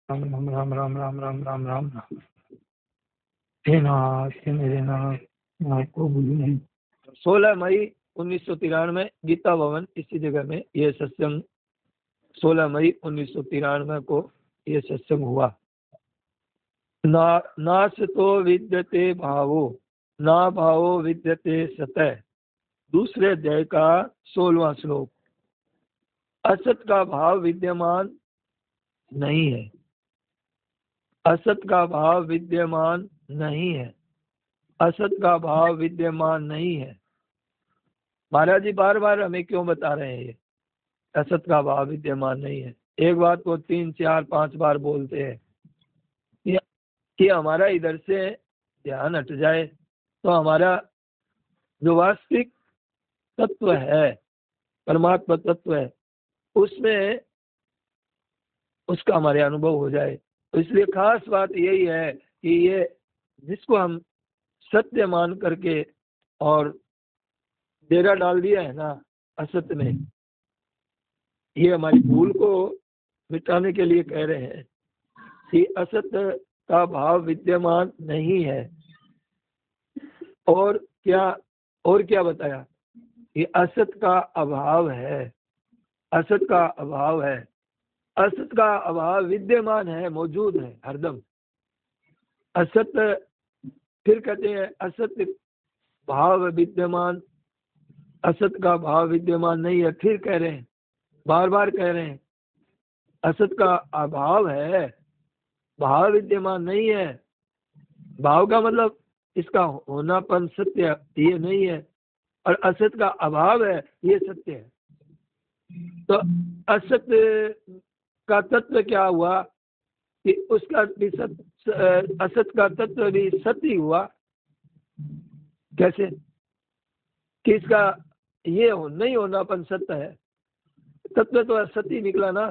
राम राम राम राम राम राम राम राम राम। हे नाथ, हे मेरे नाथ, मैं आपको भूलूं नहीं। 16 मई 1993 गीता भवन इसी जगह में ये सत्संग 16 मई 1993 को ये सत्संग हुआ। नास तो विद्यते भावो, ना भावो विद्यते सतः। दूसरे अध्याय का 16वां श्लोक। असत का भाव विद्यमान नहीं है, असत का भाव विद्यमान नहीं है, असत का भाव विद्यमान नहीं है। महाराज जी बार बार हमें क्यों बता रहे हैं ये असत का भाव विद्यमान नहीं है? एक बात को 3 4 5 बार बोलते हैं कि हमारा इधर से ध्यान हट जाए तो हमारा जो वास्तविक तत्व है, परमात्मा तत्व है, उसमें उसका हमारे अनुभव हो जाए। तो इसलिए खास बात यही है कि ये जिसको हम सत्य मान करके और डेरा डाल दिया है ना असत्य में, ये हमारी भूल को मिटाने के लिए कह रहे हैं कि असत्य का भाव विद्यमान नहीं है। और क्या बताया कि असत का अभाव है, असत का अभाव है। असत का अभाव विद्यमान है, मौजूद है हरदम। असत्य फिर कहते हैं असत्य भाव विद्यमान, असत का भाव विद्यमान नहीं है। फिर कह रहे हैं, बार बार कह रहे हैं असत का अभाव है, भाव विद्यमान नहीं है। भाव का मतलब इसका होनापन सत्य ये नहीं है, और असत का अभाव है ये सत्य है। तो असत्य का तत्व क्या हुआ कि उसका भी असत का तत्व भी सत्य हुआ। कैसे कि इसका ये नहीं होनापन सत्य है, तत्व तो सत्य निकला ना,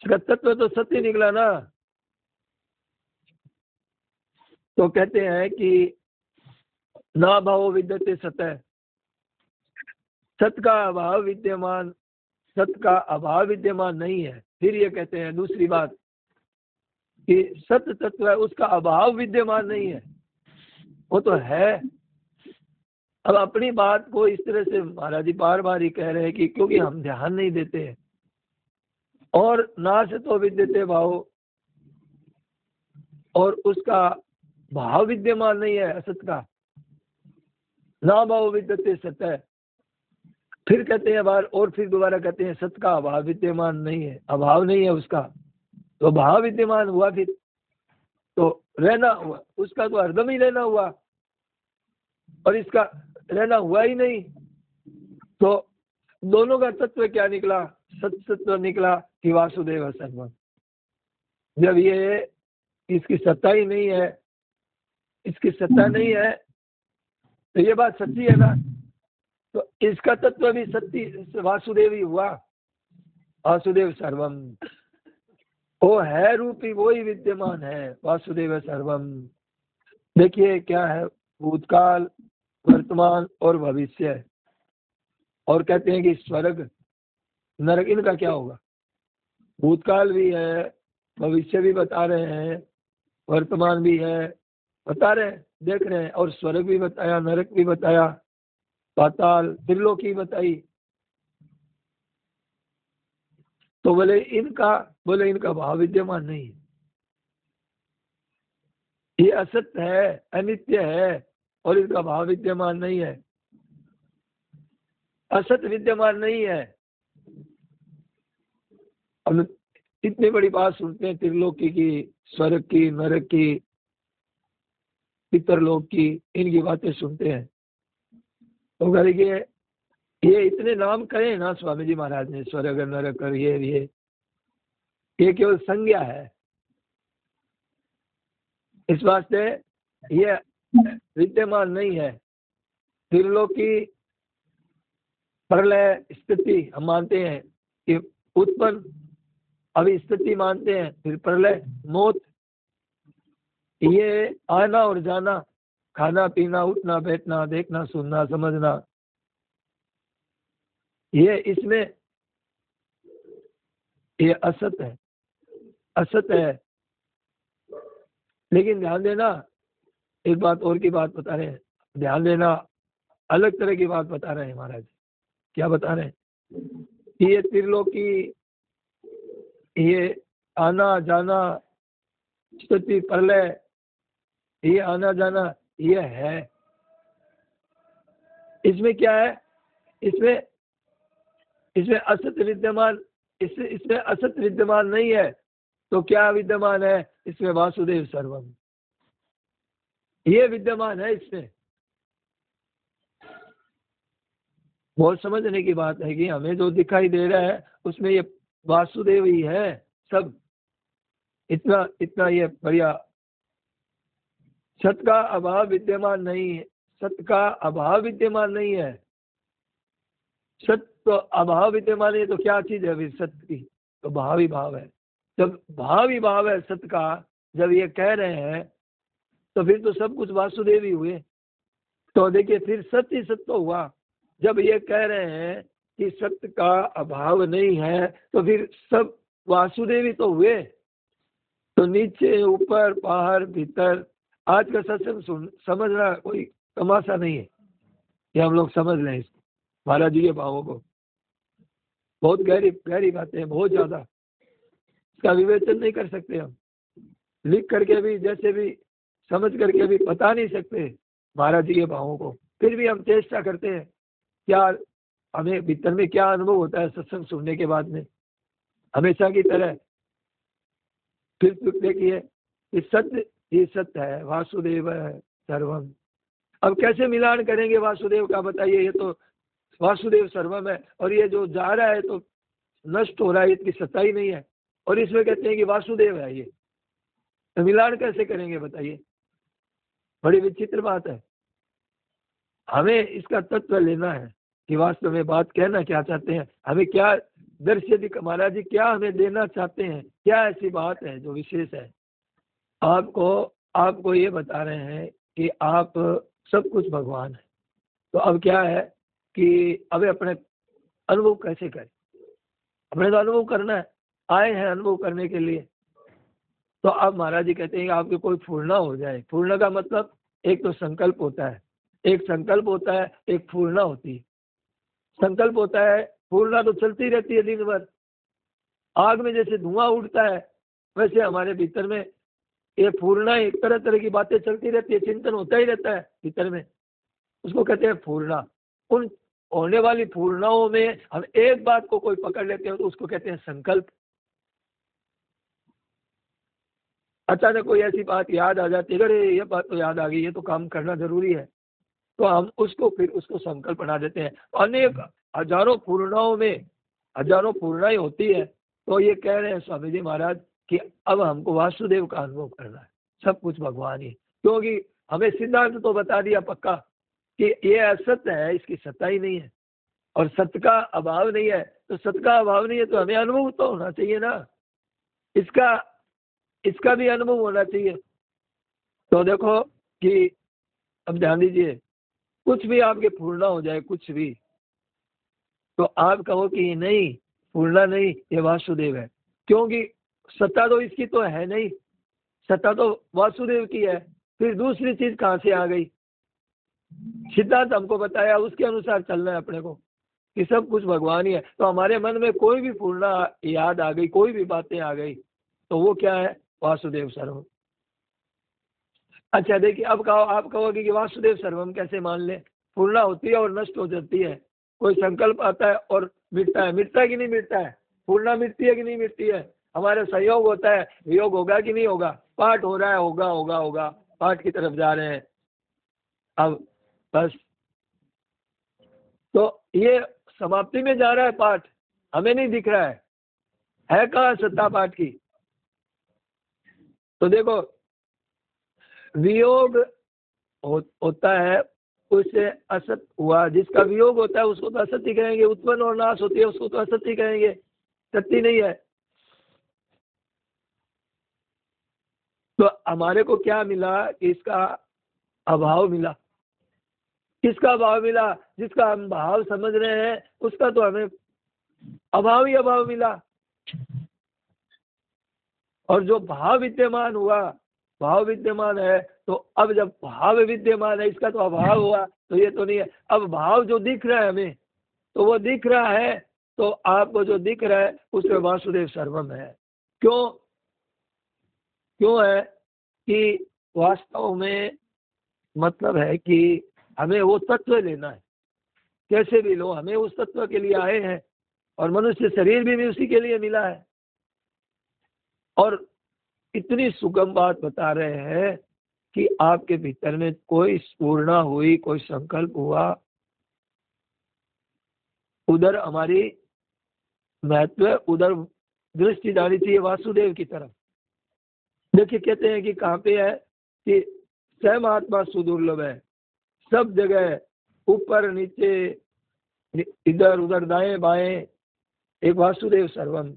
इसका तत्व तो सत्य निकला ना। तो कहते हैं कि ना भाव विद्यते सतः, सत का अभाव विद्यमान, सत का अभाव विद्यमान नहीं है। फिर ये कहते हैं दूसरी बात कि सत्य तत्व है, उसका अभाव विद्यमान नहीं है, वो तो है। अब अपनी बात को इस तरह से महाराज जी बार बार ही कह रहे हैं कि क्योंकि हम ध्यान नहीं देते हैं। और नाश तो विद्यते भाव, और उसका भाव विद्यमान नहीं है असत का, ना भाव विद्यते सत्य। फिर कहते हैं बार, और फिर दोबारा कहते हैं सत का अभाव विद्यमान नहीं है, अभाव नहीं है उसका, तो भाव विद्यमान हुआ। फिर तो रहना हुआ, उसका तो हरदम ही रहना हुआ, और इसका रहना हुआ ही नहीं। तो दोनों का तत्व क्या निकला? सत्य निकला कि वासुदेव सर्वम। जब ये इसकी सत्ता ही नहीं है, इसकी सत्ता नहीं है, तो ये बात सच्ची है ना। तो इसका तत्व भी सत्य वासुदेव ही हुआ। वासुदेव सर्वम, वो है रूपी, वो ही विद्यमान है, वासुदेव सर्वम। देखिए क्या है, भूतकाल, वर्तमान और भविष्य। और कहते हैं कि स्वर्ग नरक इनका क्या होगा? भूतकाल भी है, भविष्य भी बता रहे हैं, वर्तमान भी है, बता रहे हैं, देख रहे हैं। और स्वर्ग भी बताया, नरक भी बताया, पाताल, त्रिलोकी बताई। तो बोले इनका भाव विद्यमान नहीं है, ये असत्य है, अनित्य है, और इनका भाव विद्यमान नहीं है। असत विद्यमान नहीं है। हम इतनी बड़ी बात सुनते हैं त्रिलोकी की, स्वर्ग की, नरक की, पितरलोक की, इनकी बातें सुनते हैं। तो कहेंगे ये इतने नाम कहे ना स्वामी जी महाराज ने, स्वर्ग नरक और ये केवल संज्ञा है। इस वास्ते ये विद्यमान नहीं है। त्रिलोकी, प्रलय, स्थिति हम मानते हैं कि उत्पन्न, अभी स्थिति मानते हैं, फिर प्रलय, मौत, ये आना और जाना, खाना पीना, उठना बैठना, देखना सुनना समझना, ये इसमें ये असत है। असत है। लेकिन ध्यान देना, एक बात और की बात बता रहे हैं, ध्यान देना, अलग तरह की बात बता रहे हैं महाराज। क्या बता रहे हैं? ये त्रिलोकी, ये आना जाना, स्तुति प्रलय, ये आना जाना, ये है। इसमें क्या है? इसमें इसमें असत विद्यमान, इसमें असत विद्यमान नहीं है, तो क्या विद्यमान है? इसमें वासुदेव सर्वम, ये विद्यमान है इसमें। बहुत समझने की बात है कि हमें जो दिखाई दे रहा है उसमें ये वासुदेव ही है सब। इतना इतना ये बढ़िया। सत का अभाव विद्यमान नहीं है, सत का अभाव विद्यमान नहीं है। सत तो अभाव विद्यमान है, तो क्या चीज है फिर सत्य की? तो भाव ही भाव है। जब भाव ही भाव है सत्य का, जब ये कह रहे हैं, तो फिर तो सब कुछ वासुदेव ही हुए। तो देखिए फिर सत्य ही सत्य हुआ। जब ये कह रहे हैं कि सत्य का अभाव नहीं है, तो फिर सब वासुदेव ही तो हुए। तो नीचे ऊपर बाहर भीतर, आज का सत्संग समझना कोई तमाशा नहीं है कि हम लोग समझ लें इसको, महाराज जी के भावों को। बहुत गहरी गहरी बातें हैं, बहुत ज्यादा। इसका विवेचन नहीं कर सकते हम, लिख करके भी, जैसे भी समझ करके भी बता नहीं सकते महाराज जी के भावों को। फिर भी हम चेष्टा करते हैं, क्या हमें भीतर में क्या अनुभव होता है सत्संग सुनने के बाद में, हमेशा की तरह। फिर देखिए ये सत्य, ये सत्य है, वासुदेव है सर्वम। अब कैसे मिलान करेंगे वासुदेव का, बताइए? ये तो वासुदेव सर्वम है, और ये जो जा रहा है तो नष्ट हो रहा है, इसकी सत्ता ही नहीं है, और इसमें कहते हैं कि वासुदेव है ये। तो मिलान कैसे करेंगे बताइए? बड़ी विचित्र बात है। हमें इसका तत्व लेना है कि वास्तव में बात कहना क्या चाहते हैं, हमें क्या दर्श्य महाराज जी क्या हमें देना चाहते हैं, क्या ऐसी बात है जो विशेष है। आपको ये बता रहे हैं कि आप सब कुछ भगवान है। तो अब क्या है कि अब अपने अनुभव कैसे करें? अपने तो अनुभव करना है, आए हैं अनुभव करने के लिए। तो अब महाराज जी कहते हैं कि आपके कोई पूर्णा हो जाए। पूर्ण का मतलब एक तो संकल्प होता है, एक संकल्प होता है, एक पूर्णा होती है। संकल्प होता है, पूर्णा तो चलती रहती है दिन भर। आग में जैसे धुआं उड़ता है, वैसे हमारे भीतर में ये पूर्णा, एक तरह तरह की बातें चलती रहती है, चिंतन होता ही रहता है भीतर में, उसको कहते हैं पूर्णा। उन होने वाली पूर्णाओं में हम एक बात को कोई पकड़ लेते हैं तो उसको कहते हैं संकल्प। अचानक कोई ऐसी बात याद आ जाती है, अरे ये बात तो याद आ गई, ये तो काम करना जरूरी है, तो हम उसको फिर उसको संकल्प बना देते हैं। अनेक हजारों पूर्णाओं में हजारों पूर्णाएं होती है। तो ये कह रहे हैं स्वामी जी महाराज कि अब हमको वासुदेव का अनुभव करना है, सब कुछ भगवान ही। क्योंकि हमें सिद्धांत तो बता दिया पक्का कि ये असत्य है, इसकी सत्ता ही नहीं है, और सत्य का अभाव नहीं है। तो सत्य का अभाव नहीं है तो हमें अनुभव तो होना चाहिए ना, इसका इसका भी अनुभव होना चाहिए। तो देखो कि अब ध्यान दीजिए, कुछ भी आपके पूर्णा हो जाए, कुछ भी, तो आप कहो कि नहीं पूर्णा नहीं, ये वासुदेव है। क्योंकि सत्ता तो इसकी तो है नहीं, सत्ता तो वासुदेव की है। फिर दूसरी चीज कहाँ से आ गई? सिद्धांत हमको बताया, उसके अनुसार चलना है अपने को कि सब कुछ भगवान ही है। तो हमारे मन में कोई भी पूर्णा याद आ गई, कोई भी बातें आ गई, तो वो क्या है? वासुदेव सर्वम। अच्छा देखिए, अब कहो, आप कहोगे कि वासुदेव सर्वम कैसे मान ले? पूर्णा होती है और नष्ट हो जाती है। कोई संकल्प आता है और मिटता है, मिटता है कि नहीं मिटता है? पूर्णा मिटती है कि नहीं मिटती है? हमारे सहयोग होता है, वियोग होगा कि नहीं होगा? पाठ हो रहा है, होगा होगा होगा, पाठ की तरफ जा रहे हैं। अब बस, तो ये समाप्ति में जा रहा है पाठ, हमें नहीं दिख रहा है कहाँ सत्ता पाठ की? तो देखो, वियोग होता है, उससे असत हुआ। जिसका वियोग होता है उसको तो असत्य कहेंगे, उत्पन्न और नाश होती है उसको तो असत्य कहेंगे, सत्य नहीं है। तो हमारे को क्या मिला? इसका अभाव मिला। किसका अभाव मिला? जिसका हम भाव समझ रहे हैं उसका तो हमें अभाव ही अभाव मिला। और जो भाव विद्यमान हुआ, भाव विद्यमान है, तो अब जब भाव विद्यमान है, इसका तो अभाव हुआ, तो ये तो नहीं है। अब भाव जो दिख रहा है हमें, तो वो दिख रहा है, तो आपको जो दिख रहा है उसमें वासुदेव सर्वम है। क्यों? क्यों है कि वास्तव में मतलब है कि हमें वो तत्व लेना है, कैसे भी लो, हमें उस तत्व के लिए आए हैं, और मनुष्य शरीर भी उसी के लिए मिला है। और इतनी सुगम बात बता रहे हैं कि आपके भीतर में कोई स्फूर्णा हुई, कोई संकल्प हुआ, उधर हमारी महत्व, उधर दृष्टि जानी चाहिए वासुदेव की तरफ। देखिए कहते हैं कि कहाँ पे है कि स्वयं आत्मा सुदुर्लभ है, सब जगह, ऊपर नीचे, इधर उधर, दाएं बाएं, एक वासुदेव सर्वम।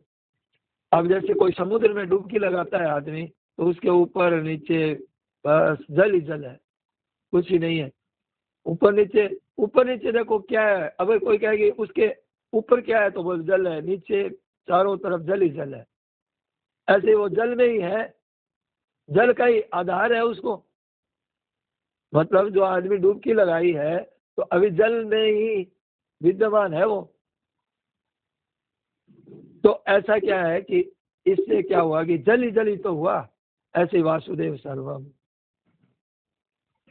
अब जैसे कोई समुद्र में डुबकी लगाता है आदमी, तो उसके ऊपर नीचे बस जल ही जल है, कुछ ही नहीं है। ऊपर नीचे देखो क्या है, अगर कोई कहेगी उसके ऊपर क्या है, तो वो जल है, नीचे चारों तरफ जल ही जल है। ऐसे वो जल में ही है, जल का ही आधार है उसको। मतलब जो आदमी डुबकी लगाई है, तो अभी जल में ही विद्यमान है वो। तो ऐसा क्या है कि इससे क्या हुआ कि जल ही तो हुआ, ऐसे वासुदेव सर्वम।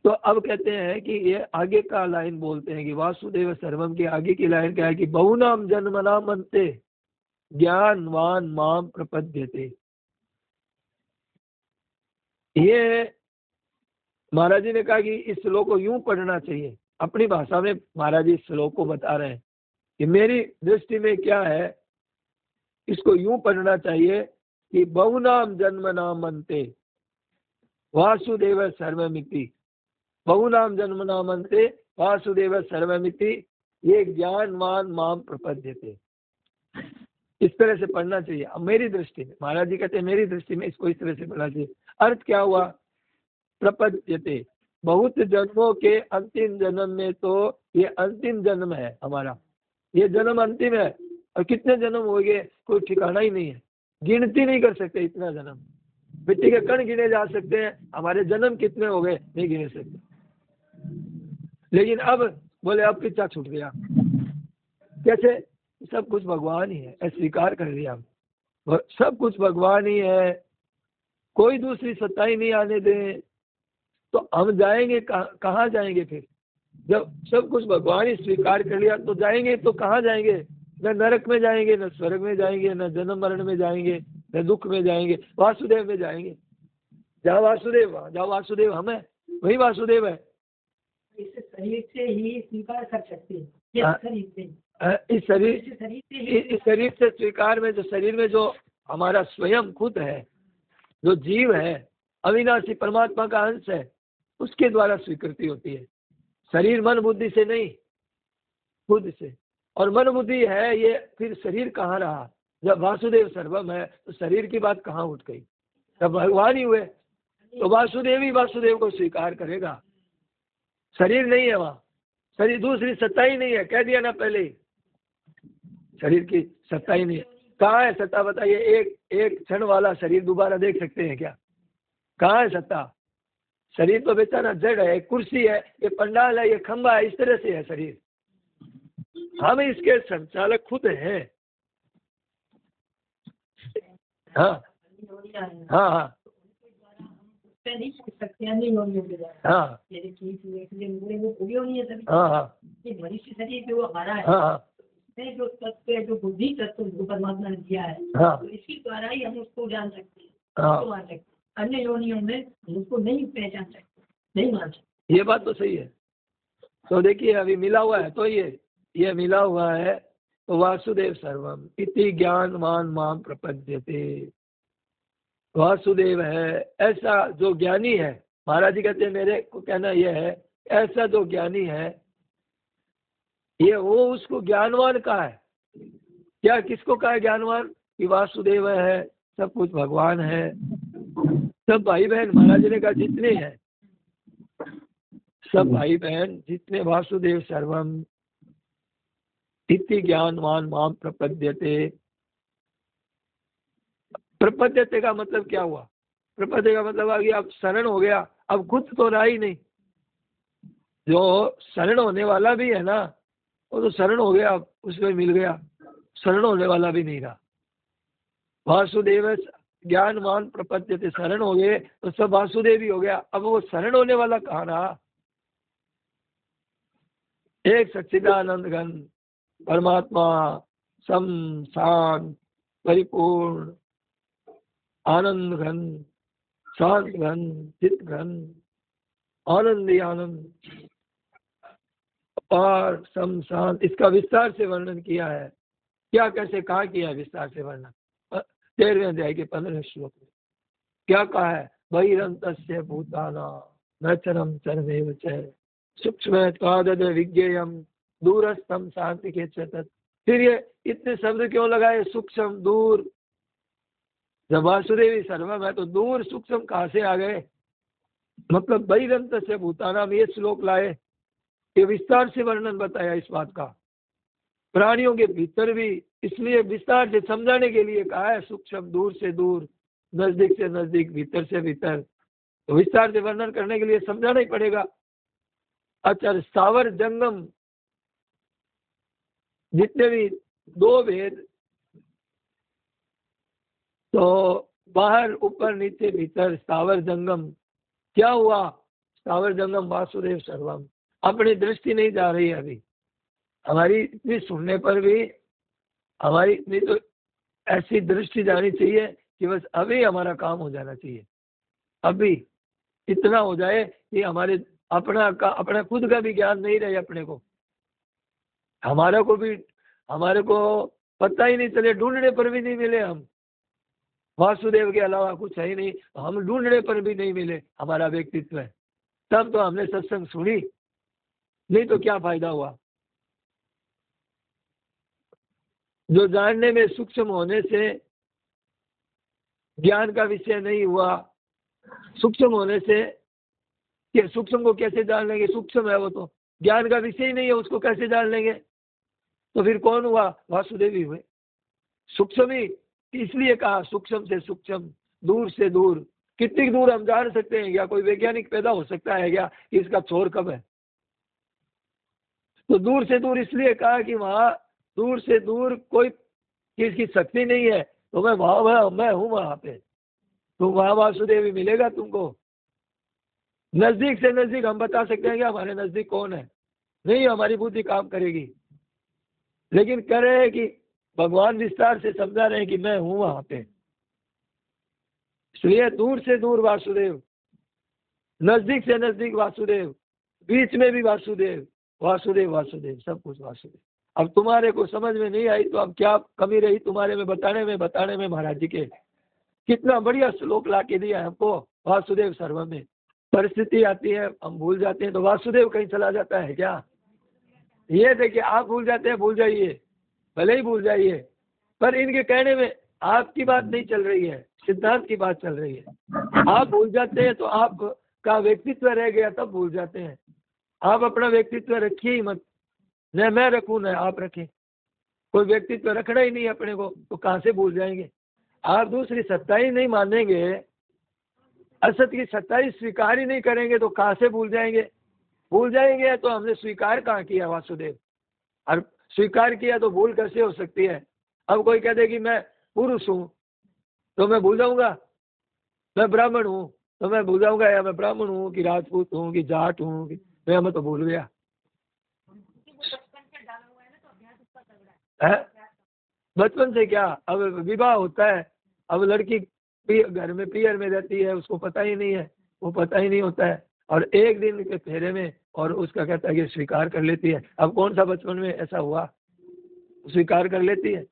तो अब कहते हैं कि ये आगे का लाइन बोलते हैं कि वासुदेव सर्वम की आगे की लाइन क्या है कि बहुनाम जन्मनाम अन्ते ज्ञानवान माम प्रपद्यते। ये महाराज जी ने कहा कि इस श्लोक को यूं पढ़ना चाहिए। अपनी भाषा में महाराज जी इस श्लोक को बता रहे हैं कि मेरी दृष्टि में क्या है, इसको यूं पढ़ना चाहिए कि बहुनाम जन्मनाम अन्ते वासुदेव सर्वमिति, बहुनाम जन्मनाम अन्ते वासुदेव सर्वमिति, ये ज्ञानवान माम प्रपद्यते। इस तरह से पढ़ना चाहिए। अब मेरी दृष्टि में, महाराज जी कहते हैं मेरी दृष्टि में इसको इस तरह से पढ़ना चाहिए। अर्थ क्या हुआ? प्रपद्यते, बहुत जन्मों के अंतिम जन्म में, तो ये अंतिम जन्म है हमारा, ये जन्म अंतिम है। और कितने जन्म हो गए कोई ठिकाना ही नहीं है, गिनती नहीं कर सकते इतना जन्म। मिट्टी के कण गिने जा सकते हैं, हमारे जन्म कितने हो गए नहीं गिने सकते। लेकिन अब बोले अब पीछा छूट गया, कैसे? सब कुछ भगवान ही है, स्वीकार कर लिया, सब कुछ भगवान ही है, कोई दूसरी सत्ता ही नहीं आने दें। तो हम जाएंगे कहाँ जाएंगे फिर? जब सब कुछ भगवान ही स्वीकार कर लिया, तो जाएंगे तो कहाँ जाएंगे? न नरक में जाएंगे, न स्वर्ग में जाएंगे, न जन्म मरण में जाएंगे, न दुख में जाएंगे, वासुदेव में जाएंगे। जहाँ वासुदेव, जहाँ वासुदेव हम है, वही वासुदेव है। इस शरीर से ही स्वीकार कर सकते हैं, इस शरीर से स्वीकार में, जो शरीर में जो हमारा स्वयं खुद है, जो जीव है, अविनाशी परमात्मा का अंश है, उसके द्वारा स्वीकृति होती है। शरीर मन बुद्धि से नहीं, खुद से। और मन बुद्धि है ये, फिर शरीर कहाँ रहा? जब वासुदेव सर्वम है, तो शरीर की बात कहाँ उठ गई? जब भगवान ही हुए, तो वासुदेव ही वासुदेव को स्वीकार करेगा। शरीर नहीं है वहाँ, शरीर दूसरी सत्ता ही नहीं है, कह दिया ना पहले ही, शरीर की सत्ता ही नहीं है। कहाँ है सत्ता बताइए? एक क्षण वाला शरीर दोबारा देख सकते हैं क्या? कहाँ है सत्ता? शरीर तो बेचारा जड़ है, एक कुर्सी है, ये पंडाल है, ये खंबा है, इस तरह से है शरीर। हम इसके संचालक खुद हैं। हाँ हाँ हाँ नहीं पूछ सकते हैं, नहीं हाँ हाँ मनुष्य शरीर जो हमारा है, हाँ जो तत्व है, जो बुद्धि तत्व जो परमात्मा ने दिया है, हाँ, तो इसके द्वारा ही हम उसको जान सकते हैं, हाँ। उसको मान सकते हैं। अन्य योनियों में उसको नहीं पहचान सकते, नहीं मान सकते। ये बात तो सही है। तो देखिए अभी मिला हुआ है, तो ये मिला हुआ है, तो वासुदेव सर्वम इति ज्ञानवान माम प्रपद्यते। वासुदेव है, ऐसा जो ज्ञानी है। महाराज जी कहते हैं मेरे को कहना यह है, ऐसा जो ज्ञानी है, ये वो उसको ज्ञानवान कहा है। क्या किसको कहा है ज्ञानवान? कि वासुदेव है, सब कुछ भगवान है, सब भाई बहन, महाराज जी ने कहा जितने हैं, सब भाई बहन जितने, वासुदेव सर्वम इति ज्ञानवान माम प्रपद्यते। प्रपद्यते का मतलब क्या हुआ? प्रपद्य का मतलब आ गया अब शरण हो गया, अब खुद तो रहा ही नहीं। जो शरण होने वाला भी है ना, वो तो शरण हो गया, उसमें मिल गया, शरण होने वाला भी नहीं रहा। वासुदेव ज्ञानवान प्रपद्यते, शरण हो गए तो सब वासुदेव ही हो गया, अब वो शरण होने वाला कहाँ रहा? एक सच्चिदानंद घन परमात्मा, सम शांत परिपूर्ण आनंद घन, शांत घन, चित घन, आनंद ही आनंद, अपार सम शांत, इसका विस्तार से वर्णन किया है। क्या कैसे कहा किया है विस्तार से वर्णन? 13वें अध्याय के 15वें श्लोक में क्या कहा है? बहिरंतस्य भूताना नचरम चरमेव च सूक्ष्म त्वादद विज्ञेयम दूरस्थम शांति के चतत। फिर ये इतने शब्द क्यों लगाए? सूक्ष्म, दूर। जब वासुदेवी सर्वम है तो दूर सूक्ष्म कहाँ से आ गए? मतलब बहिरंतस्य भूताना में ये श्लोक लाए, ये विस्तार से वर्णन बताया इस बात का। प्राणियों के भीतर भी इसलिए विस्तार से समझाने के लिए कहा है, सूक्ष्म, दूर से दूर, नजदीक से नजदीक, भीतर से भीतर, तो विस्तार से वर्णन करने के लिए समझाना ही पड़ेगा। अच्छा, स्थावर जंगम जितने भी दो भेद, तो बाहर, ऊपर, नीचे, भीतर, स्थावर जंगम, क्या हुआ? स्थावर जंगम वासुदेव सर्वम। अपनी दृष्टि नहीं जा रही है अभी हमारी, इतनी सुनने पर भी हमारी इतनी तो ऐसी दृष्टि जानी चाहिए कि बस अभी हमारा काम हो जाना चाहिए, अभी इतना हो जाए कि हमारे अपना खुद का भी ज्ञान नहीं रहे अपने को, हमारे को पता ही नहीं चले, ढूंढने पर भी नहीं मिले हम, वासुदेव के अलावा कुछ है ही नहीं, हम ढूंढने पर भी नहीं मिले हमारा व्यक्तित्व है, तब तो हमने सत्संग सुनी, नहीं तो क्या फायदा हुआ? जो जानने में सूक्ष्म होने से ज्ञान का विषय नहीं हुआ, सूक्ष्म होने से, कि सूक्ष्म को कैसे जान लेंगे? सूक्ष्म है वो तो, ज्ञान का विषय ही नहीं है, उसको कैसे जान लेंगे? तो फिर कौन हुआ? वासुदेव ही हुए। सूक्ष्म ही इसलिए कहा, सूक्ष्म से सूक्ष्म, दूर से दूर। कितनी दूर हम जान सकते हैं क्या? कोई वैज्ञानिक पैदा हो सकता है क्या कि इसका छोर कब है? तो दूर से दूर इसलिए कहा कि वहां दूर से दूर कोई किसकी शक्ति नहीं है, तो मैं वहां मैं हूं वहां पे, तो वहां वासुदेव ही मिलेगा तुमको। नजदीक से नजदीक हम बता सकते हैं कि हमारे नजदीक कौन है? नहीं, हमारी बुद्धि काम करेगी, लेकिन कह रहे हैं कि भगवान विस्तार से समझा रहे हैं कि मैं हूं वहां पे, इसलिए दूर से दूर वासुदेव, नजदीक से नजदीक वासुदेव, बीच में भी वासुदेव, वासुदेव वासुदेव, सब कुछ वासुदेव। अब तुम्हारे को समझ में नहीं आई तो अब क्या कमी रही तुम्हारे में बताने में महाराज जी के? कितना बढ़िया श्लोक ला के दिया हमको, वासुदेव सर्वम में। परिस्थिति आती है हम भूल जाते हैं, तो वासुदेव कहीं चला जाता है क्या? ये देखिए, आप भूल जाते हैं, भूल जाइए, भले ही भूल जाइए, पर इनके कहने में आपकी बात नहीं चल रही है, सिद्धांत की बात चल रही है। आप भूल जाते हैं तो आपका व्यक्तित्व रह गया, तब भूल जाते हैं। आप अपना व्यक्तित्व रखिए ही मत, न मैं रखूं न आप रखें, कोई व्यक्तित्व रखना ही नहीं अपने को, तो कहाँ से भूल जाएंगे? आप दूसरी सत्ता ही नहीं मानेंगे, असत की सत्ता ही स्वीकार ही नहीं करेंगे, तो कहाँ से भूल जाएंगे? भूल जाएंगे तो हमने स्वीकार कहाँ किया वासुदेव? और स्वीकार किया तो भूल कैसे हो सकती है? अब कोई कह दे कि मैं पुरुष हूं तो मैं भूल जाऊंगा, मैं ब्राह्मण हूं तो मैं भूल जाऊंगा, या मैं ब्राह्मण हूं कि राजपूत हूं कि जाट हूं कि मैं तो भूल गया है? बचपन से क्या, अब विवाह होता है, अब लड़की घर में पियर में रहती है, उसको पता ही नहीं है, वो पता ही नहीं होता है, और एक दिन के फेरे में और उसका कहता है कि स्वीकार कर लेती है। अब कौन सा बचपन में ऐसा हुआ? स्वीकार कर लेती है,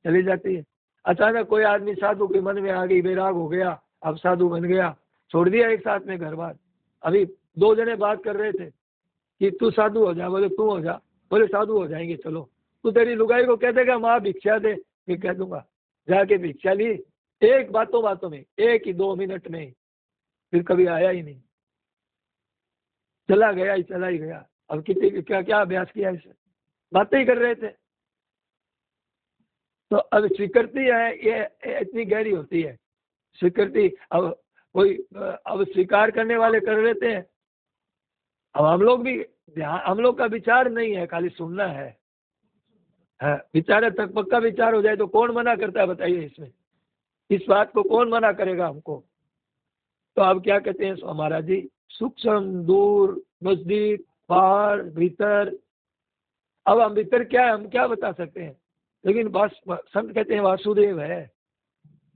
चली जाती है। अचानक कोई आदमी साधु के मन में आ गई, वैराग हो गया, अब साधु बन गया, छोड़ दिया एक साथ में घर बार। अभी 2 जने बात कर रहे थे कि तू साधु हो जा, बोले तू हो जा, बोले साधु हो जाएंगे चलो। तू तेरी लुगाई को कह देगा माँ भिक्षा दे, फिर कह दूंगा, जाके भिक्षा ली, एक बातों में, 1 ही 2 मिनट में, फिर कभी आया ही नहीं, चला ही गया। अब कितने क्या क्या अभ्यास किया इसे, बातें ही कर रहे थे। तो अब स्वीकृति है, ये इतनी गहरी होती है, स्वीकृति अब कोई अब स्वीकार करने वाले कर लेते हैं। अब हम लोग भी हम लोग का विचार नहीं है, खाली सुनना है। विचार तक पक्का विचार हो जाए तो कौन मना करता है बताइए? इसमें इस बात को कौन मना करेगा हमको? तो अब क्या कहते हैं महाराज जी, सूक्ष्म, दूर, नजदीक, बाहर, भीतर। अब हम भीतर क्या है हम क्या बता सकते हैं, लेकिन बस संत कहते हैं वासुदेव है।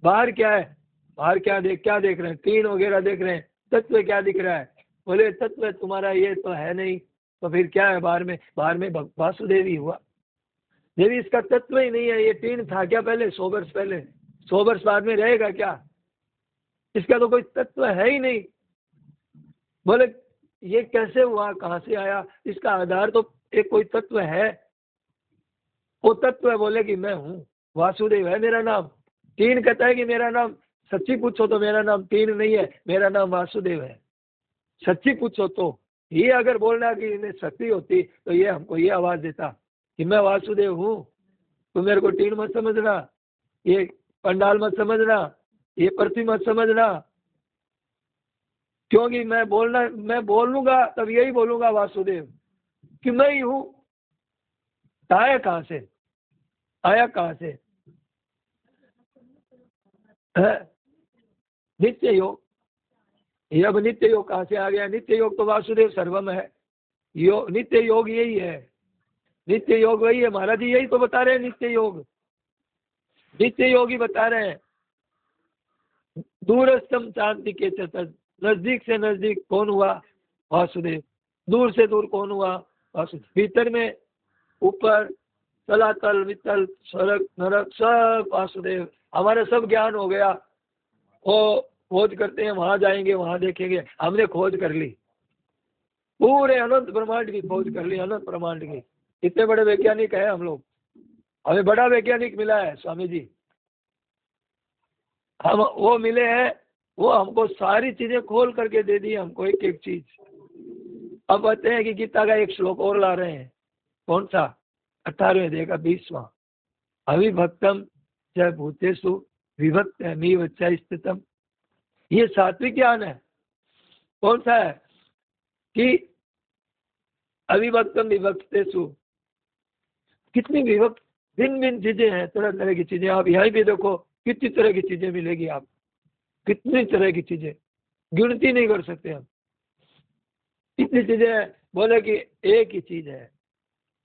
बाहर क्या है? बाहर क्या देख रहे हैं? तीन वगैरह देख रहे हैं, तत्व क्या दिख रहा है? बोले तत्व तुम्हारा ये तो है नहीं, तो फिर क्या है बाहर में? बाहर में वासुदेव ही हुआ। यदि इसका तत्व ही नहीं है, ये तीन था क्या पहले 100 वर्ष पहले? 100 वर्ष बाद में रहेगा क्या? इसका तो कोई तत्व है ही नहीं। बोले ये कैसे हुआ, कहाँ से आया? इसका आधार तो एक कोई तत्व है। वो तत्व है, बोले कि मैं हूँ, वासुदेव है मेरा नाम। तीन कहता है कि मेरा नाम, सच्ची पूछो तो मेरा नाम तीन नहीं है, मेरा नाम वासुदेव है। सच्ची पूछो तो ये अगर बोलना कि इन्हें शक्ति होती तो ये हमको ये आवाज देता कि मैं वासुदेव हूँ। तो मेरे को तीन मत समझना, ये पंडाल मत समझना, ये पृथ्वी मत समझना, क्योंकि मैं बोलूंगा तब यही बोलूंगा वासुदेव कि मैं ही हूँ। आया कहाँ से? आया कहाँ से? नित्य योग। ये अब नित्य योग कहाँ से आ गया? नित्य योग तो वासुदेव सर्वम है। नित्य योग यही है, नित्य योग वही है। महाराज जी यही तो बता रहे हैं, नित्य योग। नित्य योग ही बता रहे हैं। दूरस्थम शांति के चतुर्थ, नजदीक से नजदीक कौन हुआ? वासुदेव। दूर से दूर कौन हुआ? वासुदेव। भीतर में ऊपर तलातल वितल स्वर्ग नरक सब वासुदेव। हमारा सब ज्ञान हो गया, वो खोज करते हैं, वहां जाएंगे वहां देखेंगे। हमने खोज कर ली, पूरे अनंत ब्रह्मांड की खोज कर ली, अनंत ब्रह्मांड की। इतने बड़े वैज्ञानिक है हम लोग, हमें बड़ा वैज्ञानिक मिला है स्वामी जी। हम वो मिले हैं, वो हमको सारी चीजें खोल करके दे दी हमको, एक एक चीज। अब कहते हैं कि गीता का एक श्लोक और ला रहे हैं। कौन सा? 18वें अध्याय का 20वां। अविभक्तम च भूतेषु विभक्तमीव च स्थितम। ये सात्विक ज्ञान है। कौन सा है? कि अविभक्तम विभक्तेषु, कितनी विभक्त भिन्न भिन्न चीजें हैं, तरह तरह की चीजें। आप यहाँ भी देखो कितनी तरह की चीजें मिलेगी, आप कितनी तरह की चीजें गिनती नहीं कर सकते हम, इतनी चीजें हैं। बोले कि एक ही चीज है।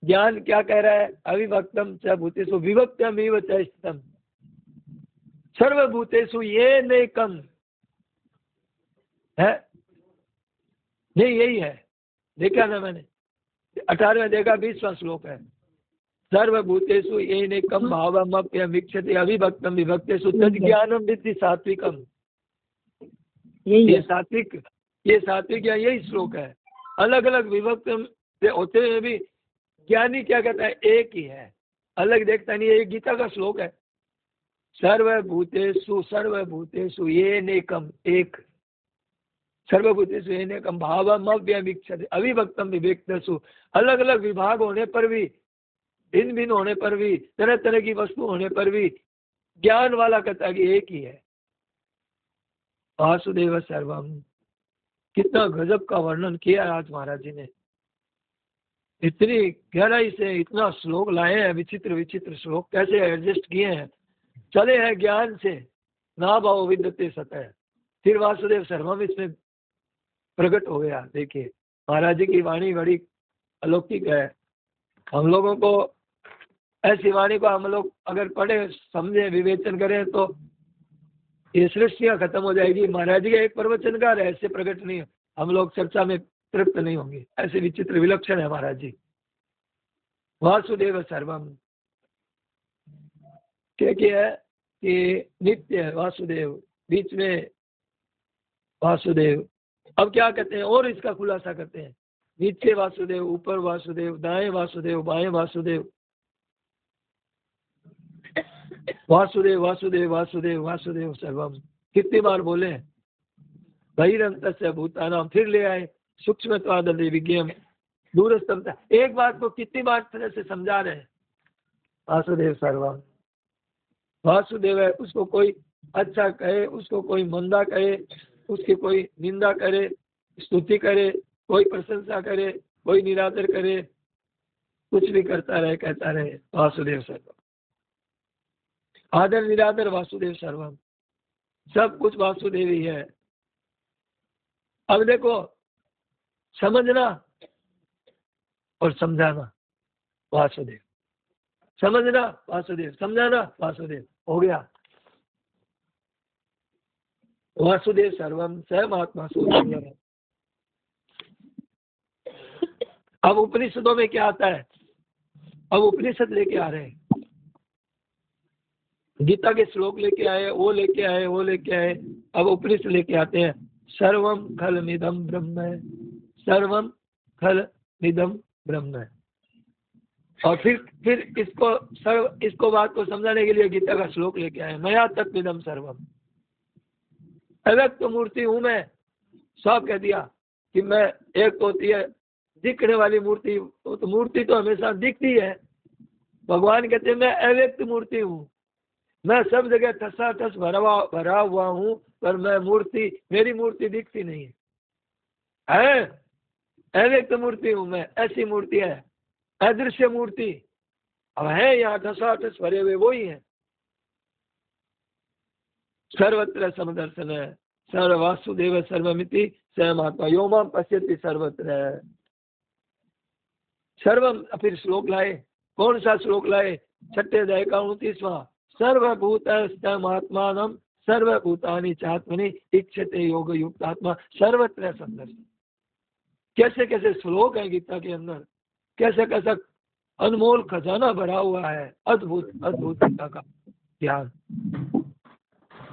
ज्ञान क्या कह रहा है? अविभक्तम च भूतेषु विभक्तमीव च स्थितम सर्वभूतेषु येनैकम् है। नहीं यही है, देखा ना मैंने, 18वें अध्याय का 20वां श्लोक है। सर्वभूतेषु येनैकं भावमप्यमीक्षते अविभक्तं विभक्तेषु तज्ज्ञानं विद्धि सात्विकम्। ये सात्विक या यही श्लोक है। अलग अलग विभक्त से होते हुए भी ज्ञानी क्या कहता है? एक ही है, अलग देखता नहीं। ये गीता का श्लोक है। सर्वभूतेषु येनैकम्, एक। सर्वभूतेषु येनैकं भावमव्यमीक्षते अविभक्तं विभक्तेषु। अलग अलग विभाग होने पर भी, भिन्न भिन्न होने पर भी, तरह तरह की वस्तु होने पर भी ज्ञान वाला कहता है कि एक ही है, वासुदेव सर्वम। कितना गजब का वर्णन किया आज महाराज जी ने। इतनी गहराई से इतना श्लोक लाए हैं, विचित्र विचित्र श्लोक कैसे एडजस्ट किए हैं। चले हैं ज्ञान से, ना भाव विद्यते सतः, फिर वासुदेव सर्वम इसमें प्रकट हो गया। देखिए महाराज जी की वाणी बड़ी अलौकिक है। हम लोगों को ऐसी वाणी को हम लोग अगर पढ़े, समझे, विवेचन करें तो ये सृष्टियां खत्म हो जाएगी। महाराज जी का एक प्रवचन का रहस्य प्रकट नहीं, हम लोग चर्चा में तृप्त नहीं होंगे। ऐसे विचित्र विलक्षण है महाराज जी। वासुदेव सर्वम क्या है कि नित्य है वासुदेव, बीच में वासुदेव। अब क्या कहते हैं और इसका खुलासा करते हैं। नीचे वासुदेव, ऊपर वासुदेव, दाएं वासुदेव, बाएं वासुदेव, वासुदेव वासुदेव वासुदेव वासुदेव सर्वम। कितनी बार बोले? बहिरंतस्य भूतानाम, फिर ले आए सूक्ष्मत्वादि विज्ञेयम दूरस्थमता। एक बात को कितनी बार तरह से समझा रहे हैं? वासुदेव सर्वम, वासुदेव है, उसको कोई अच्छा कहे, उसको कोई मंदा कहे, उसकी कोई निंदा करे, स्तुति करे, कोई प्रशंसा करे, कोई निरादर करे, कुछ भी करता रहे, कहता रहे वासुदेव सर्वम। आदर निरादर वासुदेव सर्वम, सब कुछ वासुदेव ही है। अब देखो, समझना और समझाना वासुदेव, समझना वासुदेव, समझाना वासुदेव, हो गया। वासुदेव सर्वम स्वयं आत्मा सुदेव। अब उपनिषदों में क्या आता है? अब उपनिषद लेके आ रहे हैं, गीता के श्लोक लेके आए, वो लेके आए, वो लेके आए। अब उपनिषद लेके आते हैं, सर्वम खलमिदं ब्रह्म, सर्वम खलमिदं ब्रह्म। और फिर इसको बात को समझाने के लिए गीता का श्लोक लेके आए, मया तत्विदं सर्वम। अव्यक्त तो मूर्ति हूं मैं, सब कह दिया कि मैं एक होती है दिखने वाली मूर्ति, तो मूर्ति तो हमेशा दिखती है। भगवान कहते हैं मैं अव्यक्त मूर्ति हूँ, मैं सब जगह ठसाठस भरा हुआ हूँ, पर मैं मूर्ति, मेरी मूर्ति दिखती नहीं है। अव्यक्त मूर्ति हूँ मैं, ऐसी मूर्ति है, अदृश्य मूर्ति। अब है यहाँ ठसाठस भरे हुए वो ही है। सर्वत्र समदर्शन है, सर्व वासुदेव सर्वमिति सहमात्मा यो मां पश्यति सर्वत्र। सर्वम, फिर श्लोक लाए, कौन सा श्लोक लाए? छठे अध्याय का 29वां, सर्वभूतस्थमात्मानं सर्वभूतानि चात्मनि इच्छते योग युक्त आत्मा सर्वत्र समदर्शन। कैसे कैसे श्लोक है गीता के अंदर, कैसे कैसा अनमोल खजाना भरा हुआ है, अद्भुत अद्भुत गीता का ज्ञान।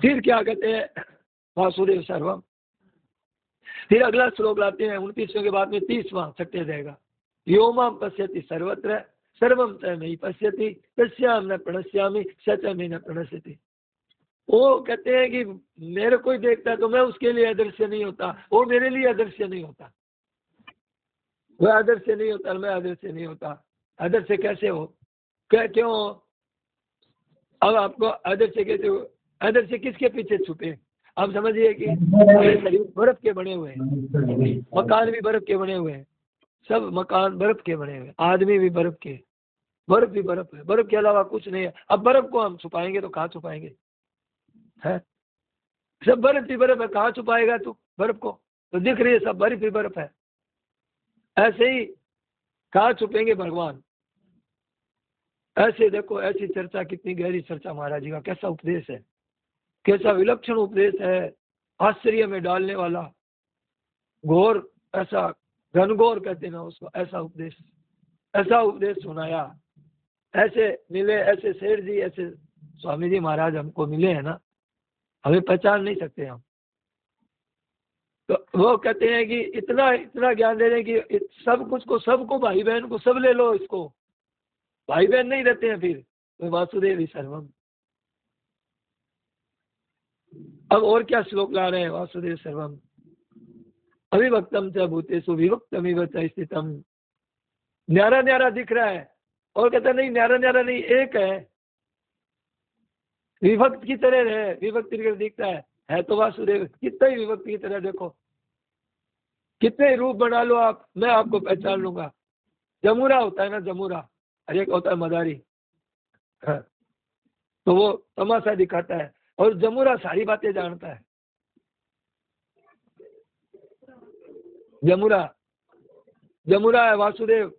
फिर क्या कहते हैं? वासुदेव सर्वम। फिर अगला श्लोक लाते हैं 29वें के बाद में 30वां, छठे जाएगा, यो मां पश्यति सर्वत्र सर्वम च मयि पश्यति तस्याम न प्रणश्यामि स च मे न प्रणश्यति। वो कहते हैं कि मेरे कोई देखता है तो मैं उसके लिए अदृश्य नहीं होता, वो मेरे लिए अदृश्य नहीं होता। वह अदृश्य नहीं होता, मैं अदृश्य नहीं होता। अदृश्य कैसे हो? क्यों? अब आपको अदृश्य कैसे हो? अदृश्य किसके पीछे छुपे? आप समझिए कि शरीर बर्फ के बने हुए हैं, मकान भी बर्फ के बने हुए हैं, सब मकान बर्फ के बने हुए, आदमी भी बर्फ के, बर्फ भी बर्फ है, बर्फ के अलावा कुछ नहीं है। अब बर्फ को हम छुपाएंगे तो कहाँ छुपाएंगे? है सब बर्फ ही बर्फ है, कहाँ छुपाएगा तू बर्फ को? तो दिख रही है सब बर्फ ही बर्फ है। ऐसे ही कहाँ छुपेंगे भगवान? ऐसे देखो, ऐसी चर्चा, कितनी गहरी चर्चा महाराज जी का, कैसा उपदेश है, कैसा विलक्षण उपदेश है, आश्चर्य में डालने वाला, घोर, ऐसा घनघोर कहते ना उसको, ऐसा उपदेश सुनाया। ऐसे मिले, ऐसे सेठ जी, ऐसे स्वामी जी महाराज हमको मिले हैं ना, हमें पहचान नहीं सकते हम। तो वो कहते हैं कि इतना इतना ज्ञान दे रहे हैं कि सब कुछ को, सबको, भाई बहन को सब ले लो, इसको भाई बहन नहीं रहते हैं फिर, तो वासुदेव ही सर्वम। अब और क्या श्लोक ला रहे हैं? वासुदेव सर्वम अविभक्तम च भूतेषु विभक्तमिव च स्थितम। न्यारा न्यारा दिख रहा है, और कहता नहीं न्यारा न्यारा नहीं, एक है, विभक्त की तरह है, विभक्त की तरह दिखता है तो वासुदेव। कितना ही विभक्त की तरह देखो, कितने रूप बना लो आप, मैं आपको पहचान लूंगा। जमुरा होता है ना, जमुरा, एक होता है मदारी, हाँ, तो वो तमाशा दिखाता है, और जमुरा सारी बातें जानता है। जमुरा है वासुदेव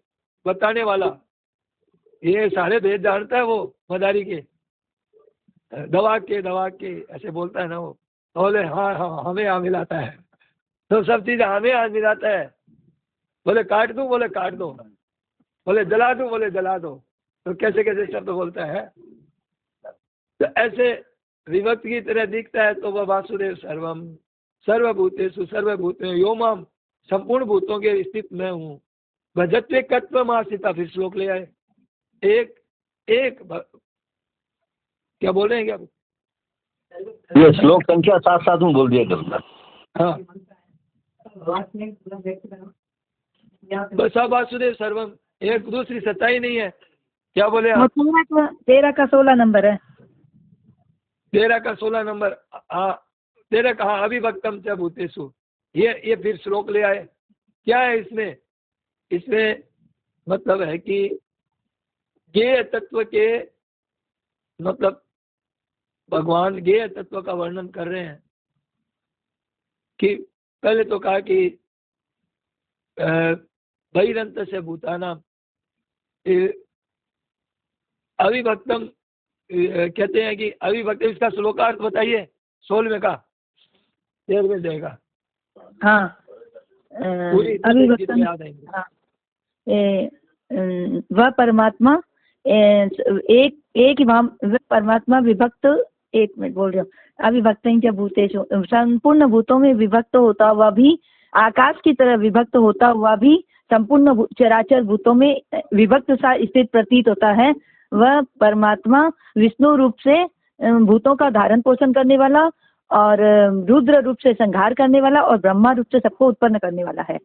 बताने वाला, ये सारे भेद जानता है वो मदारी के, दवा के ऐसे बोलता है ना वो, बोले हाँ हाँ हमें यहाँ मिलाता है, तो सब चीज हमें यहाँ मिलाता है। बोले काट दूं, बोले काट दो, बोले जला दूं, बोले जला दो, तो कैसे कैसे शब्द बोलता है। तो ऐसे विभक्त की तरह दिखता है, तो वह वासुदेव सर्वम सर्वभूतेषु सर्वभूतेषु यो माम, संपूर्ण भूतों के स्थित मैं हूँ। भजत्वे कत्वमासिता, फिर श्लोक ले आए, एक क्या बोल रहे हैं क्या? ये श्लोक संख्या 7 में बोल दिया करूँगा। हाँ, बस वासुदेव सर्वम, एक दूसरी सत्ता ही नहीं है। क्या बोले आप? 13 का 16 नंबर है। 13 का 16 नंबर 13 कहा अविभक्तम च भूतेषु। ये फिर श्लोक ले आए। क्या है इसमें? इसमें मतलब है कि ज्ञेय तत्व के मतलब भगवान ज्ञेय तत्व का वर्णन कर रहे हैं कि पहले तो कहा कि बहिरंत से भूतानाम अविभक्तम कहते हैं कि अविभक्त। इसका श्लोकार्थ बताइए 16वें का 13वें देगा। हाँ अविभक्तम। याद आएंगे। हाँ वह परमात्मा एक ही वह परमात्मा विभक्त, एक मिनट बोल रही हूँ, अविभक्त क्या भूतेषु, संपूर्ण भूतों में विभक्त होता हुआ भी, आकाश की तरह विभक्त होता हुआ भी संपूर्ण चराचर भूतों में विभक्त सा स्थित प्रतीत होता है। वह परमात्मा विष्णु रूप से भूतों का धारण पोषण करने वाला और रुद्र रूप से संहार करने वाला और ब्रह्मा रूप से सबको उत्पन्न करने वाला है।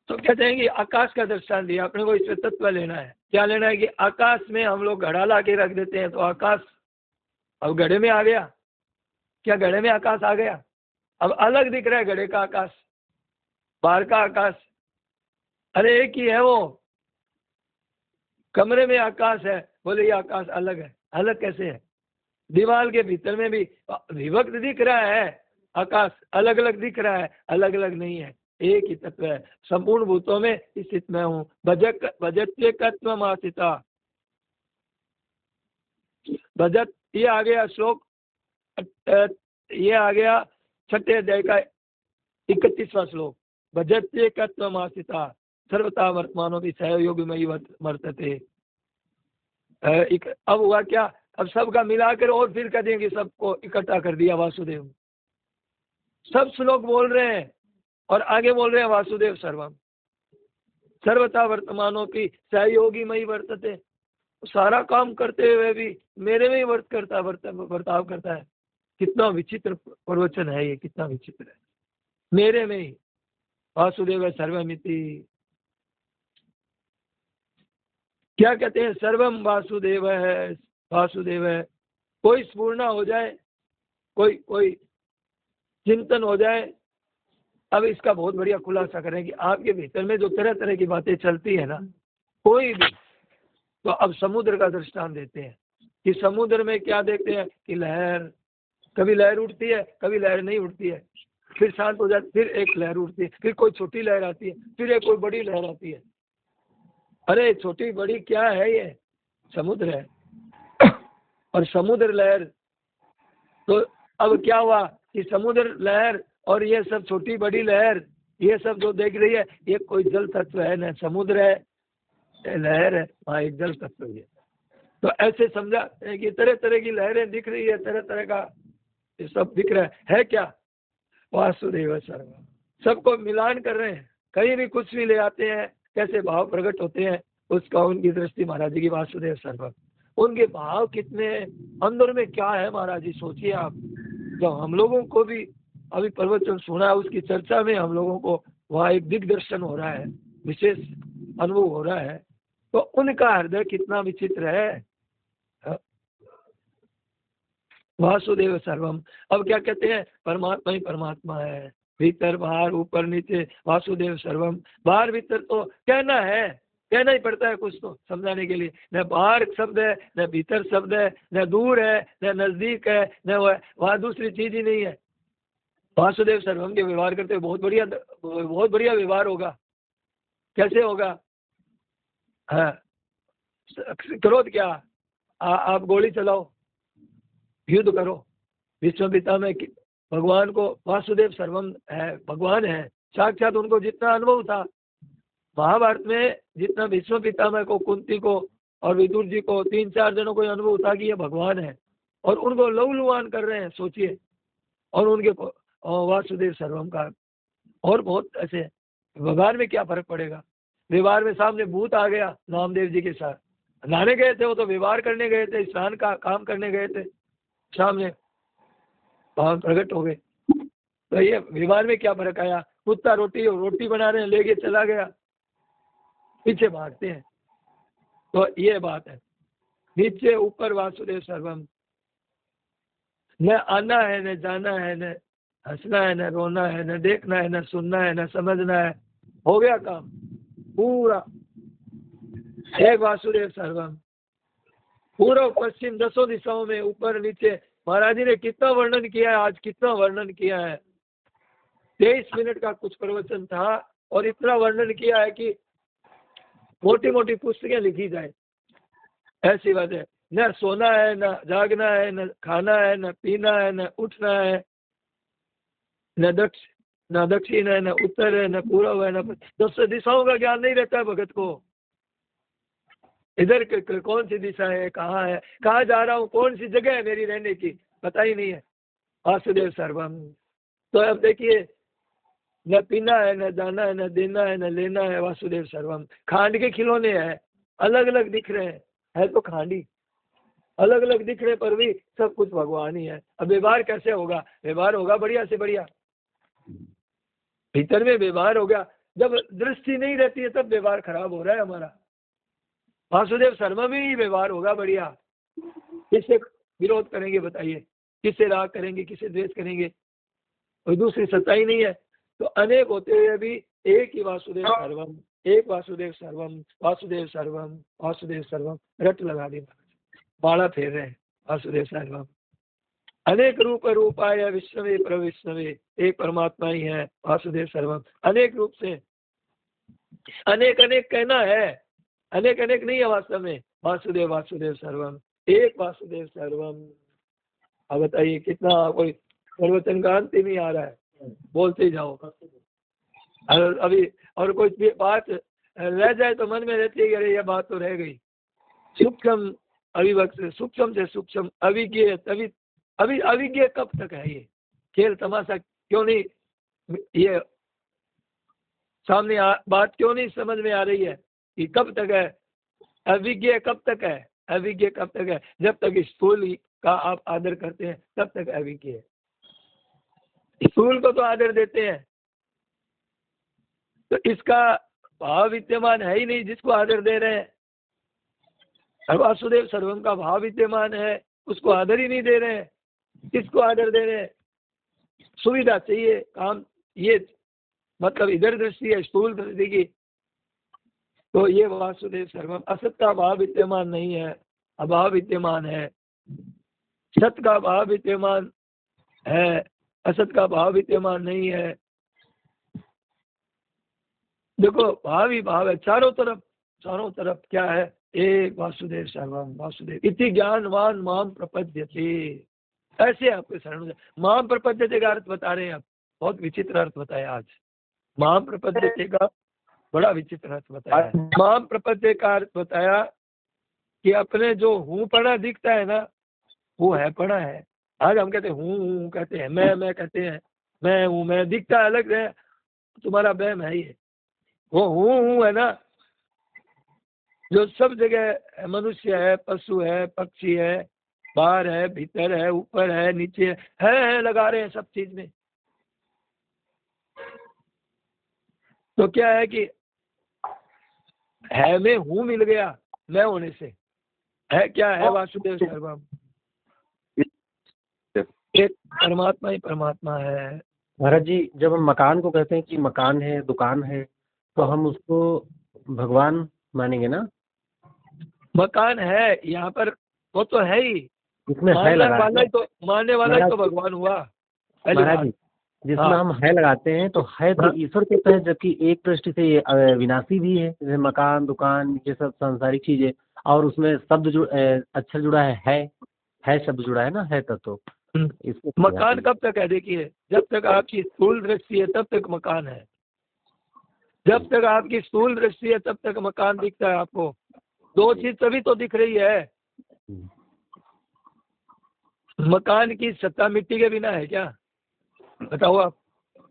तो कहते हैं कि आकाश का दृष्टांत दिया अपने को, इसमें तत्व लेना है। क्या लेना है कि आकाश में हम लोग घड़ा ला के रख देते हैं तो आकाश अब घड़े में आ गया। क्या घड़े में आकाश आ गया? अब अलग दिख रहा है घड़े का आकाश, बाहर का आकाश। अरे एक ही है वो। कमरे में आकाश है, बोले ये आकाश अलग है। अलग कैसे है? दीवार के भीतर में भी विभक्त दिख रहा है आकाश, अलग अलग दिख रहा है, अलग अलग नहीं है, एक ही तत्व है। संपूर्ण भूतों में स्थित मैं हूँ। भजत्येकत्वमासिता। भजत ये आ गया श्लोक, ये आ गया 6ठे अध्याय का 31वां श्लोक। भजत्येकत्वमासिता सर्वथा वर्तमानो भी सहयोगिमयी वर्तते। अब हुआ क्या? अब सबका मिलाकर और फिर कह देंगे, सबको इकट्ठा कर दिया वासुदेव। सब श्लोक बोल रहे हैं और आगे बोल रहे हैं वासुदेव सर्वम सर्वथा वर्तमानों की सहयोगी मई वर्तते। सारा काम करते हुए भी मेरे में ही बर्ताव करता है। कितना विचित्र प्रवचन है ये, कितना विचित्र है। मेरे में ही वासुदेव सर्वमिति। क्या कहते हैं? सर्वम वासुदेव है, वासुदेव है। कोई स्फूर्णा हो जाए, कोई चिंतन हो जाए। अब इसका बहुत बढ़िया खुलासा करें कि आपके भीतर में जो तरह तरह की बातें चलती है ना, कोई भी, तो अब समुद्र का दृष्टांत देते हैं कि समुद्र में क्या देखते हैं कि लहर, कभी लहर उठती है, कभी लहर नहीं उठती है, फिर शांत हो जाती, फिर एक लहर उठती है, फिर कोई छोटी लहर आती है, फिर एक कोई बड़ी लहर आती है। अरे छोटी बड़ी क्या है? ये समुद्र है और समुद्र लहर। तो अब क्या हुआ कि समुद्र लहर और ये सब छोटी बड़ी लहर, ये सब जो देख रही है, ये कोई जल तत्व है, न समुद्र है, लहर है, वहाँ एक जल तत्व है। तो ऐसे समझा कि तरह तरह की लहरें दिख रही है, तरह तरह का ये सब दिख रहा है क्या? वासुदेव सर्वम। सबको मिलान कर रहे हैं, कहीं भी कुछ भी ले आते हैं, कैसे भाव प्रकट होते हैं उसका उनकी दृष्टि महाराज जी की वासुदेव सर्वम। उनके भाव कितने अंदर में क्या है महाराज जी, सोचिए आप। जब हम लोगों को भी अभी प्रवचन सुना, उसकी चर्चा में हम लोगों को वहाँ एक दिग्दर्शन हो रहा है, विशेष अनुभव हो रहा है, तो उनका हृदय कितना विचित्र है। वासुदेव सर्वम। अब क्या कहते हैं? परमात्मा ही परमात्मा है, भीतर बाहर ऊपर नीचे वासुदेव सर्वम। बाहर भीतर तो कहना है, कहना ही पड़ता है कुछ तो समझाने के लिए। न बाहर शब्द है, न भीतर शब्द है, न दूर है, न नजदीक है, न वहाँ दूसरी चीज ही नहीं है। वासुदेव सर्वम के व्यवहार करते हुए बहुत बढ़िया व्यवहार होगा। कैसे होगा? हाँ, क्रोध क्या? आप गोली चलाओ, युद्ध करो। विश्व पिता में भगवान को वासुदेव सर्वम है, भगवान है साक्षात। उनको जितना अनुभव था महाभारत में, जितना विश्व पितामह को, कुंती को और विदुर जी को, 3-4 जनों को अनुभव था कि ये भगवान है, और उनको लवलुहान कर रहे हैं, सोचिए। और उनके वासुदेव सर्वम का और बहुत ऐसे। व्यवहार में क्या फर्क पड़ेगा? व्यवहार में सामने भूत आ गया नामदेव जी के साथ, नहाने गए थे, वो तो व्यवहार करने गए थे, स्नान का काम करने गए थे, सामने भाव प्रकट हो गए। तो ये व्यवहार में क्या फर्क आया? कुत्ता रोटी बना रहे हैं, लेके चला गया, पीछे भागते हैं। तो ये बात है, नीचे ऊपर वासुदेव सर्वम। न आना है, न जाना है, न हंसना है, न रोना है, न देखना है, न सुनना है, न समझना है। हो गया काम पूरा। एक वासुदेव सर्वम। पूर्व पश्चिम दसों दिशाओं में, ऊपर नीचे, महाराज जी ने कितना वर्णन किया है, आज कितना वर्णन किया है। 23 मिनट का कुछ प्रवचन था और इतना वर्णन किया है कि मोटी मोटी पुस्तकें लिखी जाए। ऐसी बात है। न सोना है, न जागना है, न खाना है, न पीना है, न उठना है, न दक्षिण है, न उत्तर है, न पूर्व है, न 10 दिशाओं का ज्ञान नहीं रहता है भगत को। इधर कौन सी दिशा है, कहाँ है, कहाँ जा रहा हूँ, कौन सी जगह है मेरी रहने की, पता ही नहीं है। वासुदेव सर्वम। तो अब देखिए, न पीना है, न जाना है, न देना है, न लेना है। वासुदेव सर्वम। खांड के खिलौने हैं, अलग अलग दिख रहे हैं, है तो खांडी, अलग अलग दिखने पर भी सब कुछ भगवान ही है। अब व्यवहार कैसे होगा? व्यवहार होगा बढ़िया से बढ़िया, भीतर में व्यवहार होगा। जब दृष्टि नहीं रहती है तब व्यवहार खराब हो रहा है हमारा। वासुदेव शर्मा में ही व्यवहार होगा बढ़िया। किससे विरोध करेंगे बताइए? किससे राग करेंगे, किससे द्वेष करेंगे? कोई दूसरी सत्ता ही नहीं है। तो अनेक होते हुए भी एक ही वासुदेव सर्वम, एक वासुदेव सर्वम, वासुदेव सर्वम, वासुदेव सर्वम। रट लगा दी, बाड़ा फेर रहे हैं। वासुदेव सर्वम। अनेक रूप रूपाय विष्णवे प्रविष्णवे। एक परमात्मा ही है वासुदेव सर्वम। अनेक रूप से, अनेक अनेक कहना है, अनेक अनेक नहीं है वास्तव में। वासुदेव वासुदेव सर्वम, एक वासुदेव सर्वम। अब बताइए कितना, कोई प्रवचन का अंत ही नहीं आ रहा है, बोलते ही जाओ। और अभी और कोई बात रह जाए तो मन में रहती है कि अरे यह बात तो रह गई। सूक्ष्म अविभक्त, सूक्ष्म से सूक्ष्म, अविज्ञ, तभी अभी अविज्ञ कब तक है? ये खेल तमाशा क्यों नहीं, ये सामने बात क्यों नहीं समझ में आ रही है कि कब तक है? अविज्ञ कब तक है? अविज्ञ कब तक है? जब तक स्थूल का आप आदर करते हैं तब तक अविज्ञ है। स्थूल को तो आदर देते हैं, तो इसका भाव विद्यमान है ही नहीं जिसको आदर दे रहे हैं। और वासुदेव सर्वम का भाव विद्यमान है, उसको आदर ही नहीं दे रहे हैं। किसको आदर दे रहे हैं? सुविधा चाहिए, काम, ये मतलब इधर दृष्टि है स्थूल दृष्टि की। तो ये वासुदेव सर्वम। असत का भाव विद्यमान नहीं है, अभाव विद्यमान है। सत का भाव विद्यमान है, असत का भाव विद्यमान नहीं है। देखो भाव ही भाव है चारों तरफ। चारों तरफ क्या है? एक वासुदेव सर्वम, वासुदेव इति ज्ञानवान माम प्रपद्यते। ऐसे आपके शरण माम प्रपद्यते का अर्थ बता रहे हैं आप। बहुत विचित्र अर्थ बताया आज। माम प्रपद्यते का बड़ा विचित्र अर्थ बताया। माम प्रपद्य का अर्थ बताया कि अपने जो हूँ पढ़ा दिखता है ना, वो है पढ़ा है। आज हम कहते हैं हूँ कहते हैं, मैं कहते हैं, मैं हूँ, मैं दिखता अलग है, तुम्हारा बहम है ये। वो हूँ है ना, जो सब जगह मनुष्य है, पशु है, पक्षी है, बाहर है, भीतर है, ऊपर है, नीचे है लगा रहे हैं सब चीज में। तो क्या है कि है में हूँ मिल गया मैं होने से। है क्या है? वासुदेव सर्वम। एक परमात्मा ही परमात्मा है। महाराज जी, जब हम मकान को कहते हैं कि मकान है, दुकान है, तो हम उसको भगवान मानेंगे ना? मकान है यहाँ पर, वो तो है ही। इसमें है लगा तो मानने वाला ही तो भगवान हुआ। महाराज जी, जिसमें हम है लगाते हैं तो है तो ईश्वर के तहत, जबकि एक दृष्टि से ये विनाशी भी है। जैसे मकान, दुकान, ये सब सांसारिक चीजें, और उसमें शब्द अक्षर जुड़ा है शब्द जुड़ा है ना, है तत्व। मकान कब तक है? देखिए, जब तक आपकी स्थूल दृष्टि है तब तक मकान है। जब तक आपकी स्थूल दृष्टि है तब तक मकान दिखता है आपको। दो चीज तभी तो दिख रही है। मकान की सत्ता मिट्टी के बिना है क्या? बताओ आप।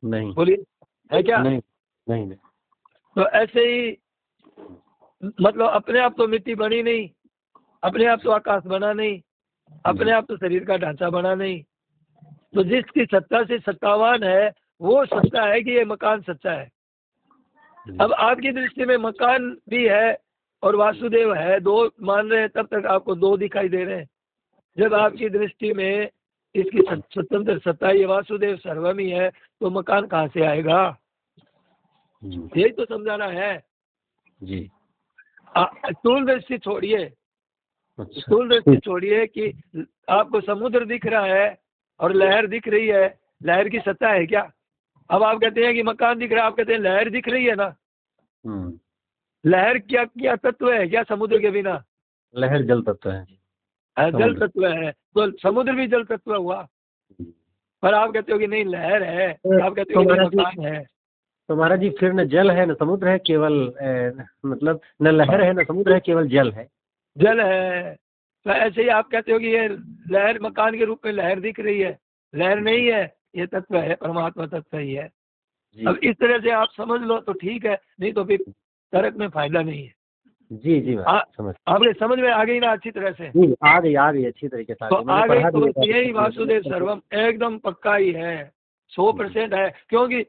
नहीं, बोलिए, है क्या? नहीं, नहीं, नहीं। तो ऐसे ही मतलब अपने आप तो मिट्टी बनी नहीं, अपने आप तो आकाश बना नहीं, अपने आप तो शरीर का ढांचा बना नहीं। तो जिसकी सत्ता से सत्तावान है वो सच्चा है कि ये मकान सच्चा है। अब आपकी दृष्टि में मकान भी है और वासुदेव है, दो मान रहे हैं, तब तक आपको दो दिखाई दे रहे हैं। जब आपकी दृष्टि में इसकी स्वतंत्र सत्ता ये वासुदेव सर्वम ही है, तो मकान कहाँ से आएगा? यही तो समझाना है जी। स्थूल दृष्टि छोड़िए, अच्छा। स्थूल दृष्टि छोड़िए कि आपको समुद्र दिख रहा है और लहर दिख रही है, लहर की सत्ता है क्या? अब आप कहते हैं कि मकान दिख रहा है, आप कहते हैं लहर दिख रही है ना। लहर क्या क्या तत्व है क्या समुद्र के बिना? लहर जल तत्व है। जल तत्व है, तो समुद्र भी जल तत्व हुआ। पर आप कहते हो कि नहीं लहर है, आप कहते हो कि नहीं मकान है। तो महाराज जी फिर न जल है न समुद्र है, केवल मतलब न लहर है न समुद्र है, केवल जल है। जल है, तो ऐसे ही आप कहते हो कि ये लहर मकान के रूप में लहर दिख रही है, लहर नहीं है, ये तत्व है, परमात्मा तत्व ही है। अब इस तरह से आप समझ लो तो ठीक है, नहीं तो फिर तर्क में फायदा नहीं है। जी जी समझ आपने समझ में आ गई ना अच्छी तरह से? जी आ गई अच्छी तरीके से तो आ गई तो बस यही वासुदेव सर्वम एकदम पक्का ही है, 100% है। क्योंकि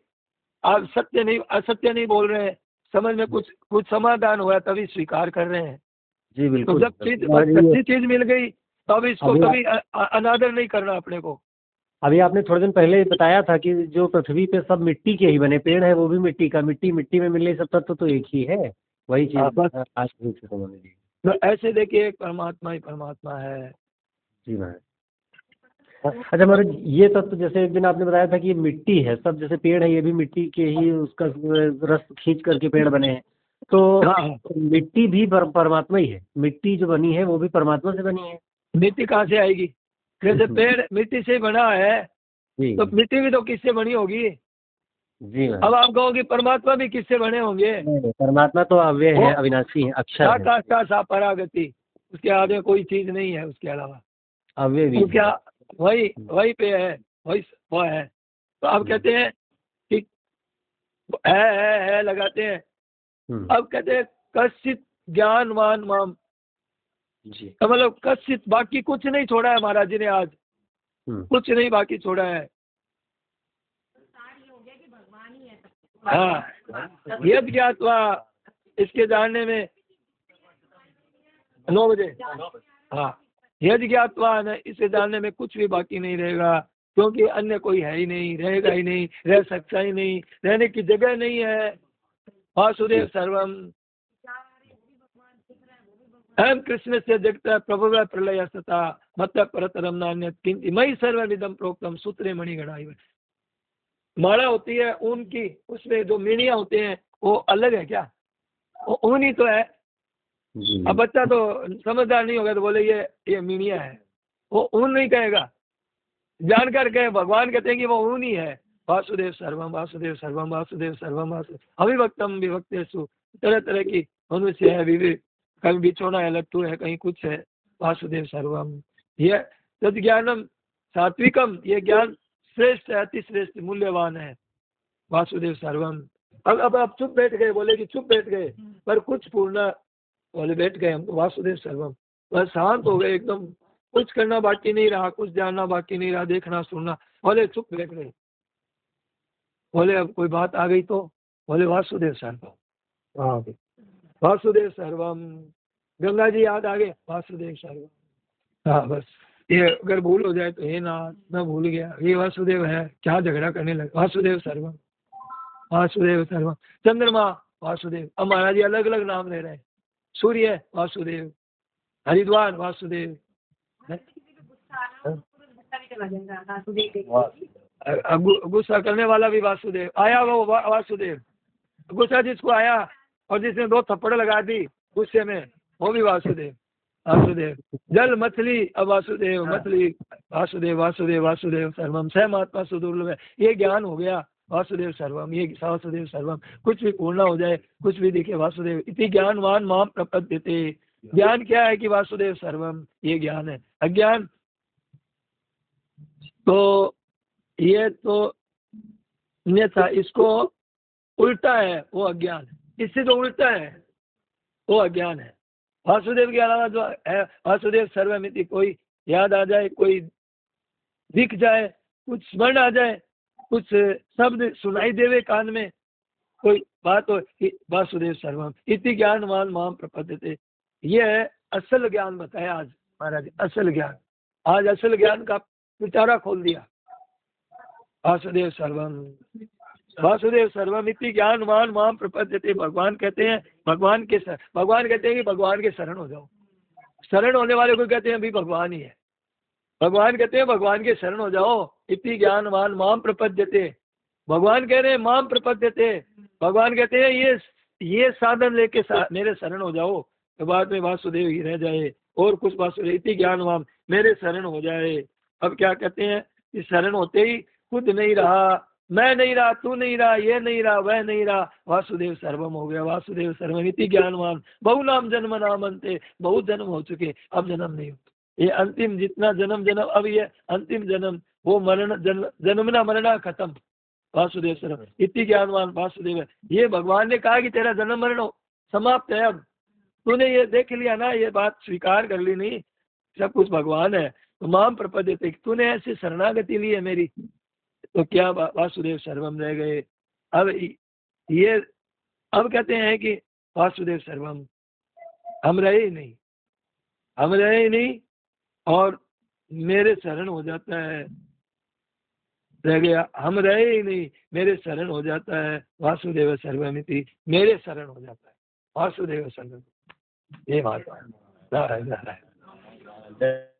आप सत्य नहीं असत्य नहीं बोल रहे हैं, समझ में कुछ समाधान हुआ तभी स्वीकार कर रहे हैं। जी बिल्कुल। तो जब सच्ची चीज मिल गई तब इसको कभी अनादर नहीं करना अपने को। अभी आपने थोड़े दिन पहले बताया था कि जो पृथ्वी पे सब मिट्टी के ही बने, पेड़ है वो भी मिट्टी का, मिट्टी में मिलने सब तत्व तो एक ही है, वही चीज आज रूप से समझ लीजिए। तो ऐसे देखिए परमात्मा ही परमात्मा है। जी महाराज। अच्छा महाराज ये तत्व जैसे एक दिन आपने बताया था कि ये मिट्टी है, सब जैसे पेड़ है ये भी मिट्टी के ही उसका रस खींच करके पेड़ बने हैं, तो मिट्टी भी परमात्मा ही है, मिट्टी जो बनी है वो भी परमात्मा से बनी है। मिट्टी कहाँ से आएगी? जैसे पेड़ मिट्टी से बना है तो मिट्टी भी तो किससे बनी होगी? जी अब आप कहोगे परमात्मा भी किससे बने होंगे? परमात्मा तो अव्यय है, अविनाशी है, अक्षर है। सा परागति, उसके आगे कोई चीज नहीं है उसके अलावा, अव्यय भी क्या वही पे है, वही वो है। तो आप कहते हैं कि है लगाते हैं, अब कहते हैं कश्चित ज्ञानवान माम जी, तो मतलब कश्चित, बाकी कुछ नहीं छोड़ा है महाराज जी ने आज, कुछ नहीं बाकी छोड़ा है। हाँ यद ज्ञातवा, इसके जानने में 9 बजे, हाँ यद ज्ञातवा न, इसे जानने में कुछ भी बाकी नहीं रहेगा, क्योंकि अन्य कोई है ही नहीं, रहेगा ही नहीं, रह सकता ही नहीं, रहने की जगह नहीं है। वासुदेव सर्वम अहम कृष्ण से जगत प्रभु प्रलय सता मत परतरम नान्य किंतु मई सर्वविदम प्रोक्तम सूत्रे मणिगणाई। माला होती है ऊन की, उसमें जो मीणिया होते हैं वो अलग है क्या? वो ऊन ही तो है। अब बच्चा तो समझदार नहीं होगा तो बोले ये मीणिया है, वो ऊन नहीं कहेगा, जानकर कहे भगवान कहते हैं कि वो ऊन ही है। वासुदेव सर्वम वासुदेव सर्वम वासुदेव सर्वम वासुदेव अविभक्तम विभक्तेषु, तरह तरह की मनुष्य है, विवेक कहीं बिछोना है, लट्टू है, कहीं कुछ है। वासुदेव सर्वम ये तद ज्ञानम सात्विकम, ये ज्ञान श्रेष्ठ है, अति श्रेष्ठ मूल्यवान है। वासुदेव सर्वम। अब आप चुप बैठ गए, बोले कि चुप बैठ गए पर कुछ पूर्ण, बोले बैठ गए हम तो वासुदेव सर्वम, बस शांत हो गए एकदम, कुछ करना बाकी नहीं रहा, कुछ जानना बाकी नहीं रहा, देखना सुनना, बोले चुप बैठ गए। बोले अब कोई बात आ गई तो, बोले वासुदेव सर्वम, वासुदेव सर्वम। गंगा जी याद आ गए, वासुदेव सर्वम। हाँ बस ये अगर भूल हो जाए तो हे नाथ मैं भूल गया, ये वासुदेव है, क्या झगड़ा करने लगे। वासुदेव सर्वम वासुदेव सर्वम। चंद्रमा वासुदेव, अब महाराज जी अलग अलग नाम ले रहे हैं। सूर्य वासुदेव, हरिद्वार वासुदेव, गुस्सा करने वाला भी वासुदेव, आया वो वासुदेव, गुस्सा जिसको आया और जिसने 2 थप्पड़ लगा दी गुस्से में वो भी वासुदेव वासुदेव। जल मछली अब वासुदेव, मछली वासुदेव वासुदेव वासुदेव सर्वम। सह महात्मा सुदुर्लभ है, ये ज्ञान हो गया वासुदेव सर्वम, ये वासुदेव सर्वम। कुछ भी पूर्ण हो जाए, कुछ भी दिखे वासुदेव इति ज्ञानवान माम प्रपद्यते। ज्ञान क्या है कि वासुदेव सर्वम, ये ज्ञान है। अज्ञान तो ये तो अन्यथा इसको उल्टा है, वो अज्ञान है, इससे तो उल्टा है वो अज्ञान है। वासुदेव के अलावा जो है वासुदेव सर्वमिति, कोई याद आ जाए, कोई दिख जाए, कुछ स्मरण आ जाए, कुछ शब्द सुनाई देवे कान में, कोई बात हो, वासुदेव सर्वम इति ज्ञानवान माम प्रपद्यते। ये है असल ज्ञान बताया आज महाराज, असल ज्ञान। आज असल ज्ञान का पिटारा खोल दिया। वासुदेव सर्वम, वासुदेव सर्वम इति ज्ञानवान माम प्रपद्यते। भगवान कहते हैं भगवान कहते हैं कि भगवान के शरण हो जाओ। शरण होने वाले को कहते हैं अभी भगवान ही है। भगवान कहते हैं भगवान के शरण हो जाओ। इति ज्ञानवान माम प्रपद्यते। भगवान कह रहे हैं माम प्रपद्यते। भगवान कहते हैं ये साधन लेके मेरे शरण हो जाओ, तो बाद में वासुदेव ही रह जाए और कुछ वासुदेव इति ज्ञानवान मेरे शरण हो जाए। अब क्या कहते हैं कि शरण होते ही खुद नहीं रहा, मैं नहीं रहा, तू नहीं रहा, ये नहीं रहा, वह नहीं रहा, वासुदेव सर्वम हो गया। वासुदेव सर्वम इति ज्ञानवान बहु नाम जन्म नाम अंते। बहुत जन्म हो चुके, अब जन्म नहीं होते। ये अंतिम जितना जन्म अब ये अंतिम जन्म, वो मरण जन्मना मरना खत्म। वासुदेव सर्वम इति ज्ञानवान वासुदेव। ये भगवान ने कहा कि तेरा जन्म मरण समाप्त है। अब तूने ये देख लिया ना, ये बात स्वीकार कर ली नहीं, सब कुछ भगवान है। तो माम प्रपद्यते, तूने ऐसे शरणागति ली है मेरी, तो क्या वासुदेव सर्वम रह गए। अब कहते हैं कि वासुदेव सर्वम, हम रहे ही नहीं, हम रहे ही नहीं और मेरे शरण हो जाता है, रह गया, हम रहे ही नहीं, मेरे शरण हो जाता है। वासुदेव सर्वमिति, मेरे शरण हो जाता है वासुदेव सर्वम। ये बात है।